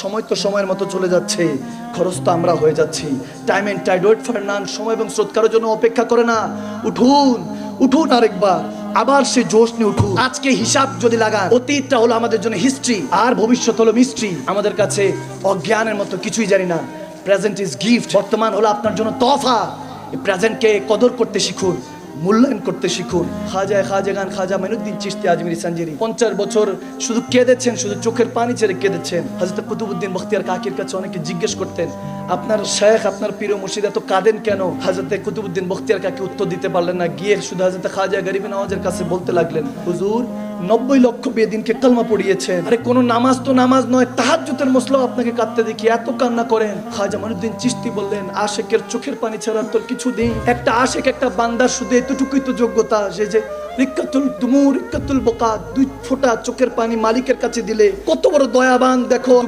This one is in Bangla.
সময় তো সময়ের মতো চলে যাচ্ছে, খরচ তো আমরা হয়ে যাচ্ছি। Time and tide wait for none, সময় এবং স্রোত কারোর জন্য অপেক্ষা করে না। উঠুন, উঠুন আরেকবার, আবার সে জোশ নিয়ে উঠুন। আজকে হিসাব যদি লাগান, অতীতটা হলো আমাদের জন্য হিস্ট্রি, আর ভবিষ্যৎ হলো মিস্ট্রি। আমাদের কাছে অজ্ঞানের মতো কিছুই জানি না। প্রেজেন্ট ইজ গিফট, বর্তমান হলো আপনার জন্য তোহফা। এই প্রেজেন্টকে কদর করতে শিখুন, মূল্যায়ন করতে শিখুন। খাজা খাজা মাইনুদ্দিন চিশতি আজমিরি সাঞ্জেরি 50 বছর শুধু কেঁদেছেন, শুধু চোখের পানি ছেড়ে কেঁদেছেন। হযরত কুতুবউদ্দিন বখতিয়ার কাকির কাছে অনেকে জিজ্ঞেস করতেন, আপনার শেখ, আপনার পীর মুর্শিদ এত কাঁদেন কেন? হযরত কুতুবউদ্দিন বখতিয়ার কাকি উত্তর দিতে পারলেন না, গিয়ে শুধু হযরত খাজা গরিব নওয়াজের কাছে বলতে লাগলেন, হুজুর 90 লক্ষ বেদিনকে কালমা পড়িয়েছেন, আরে কোন নামাজ তো নামাজ নয়, তাহাজ্জুদের মসলাও আপনাকে কাঁদতে দেখি, এত কান্না করেন। খাজা মাইনুদ্দিন চিশতি বললেন, আশেকের চোখের পানি ছাড়া তোর কিছু নেই। একটা আশেক, একটা বান্দার শুধু এতটুকুই তো যোগ্যতা, যে রিক্কাতুল দুমু রিক্কাতুল বকা, 2 ফোঁটা চোখের পানি মালিকের কাছে দিলে কত বড় দয়াবান দেখো।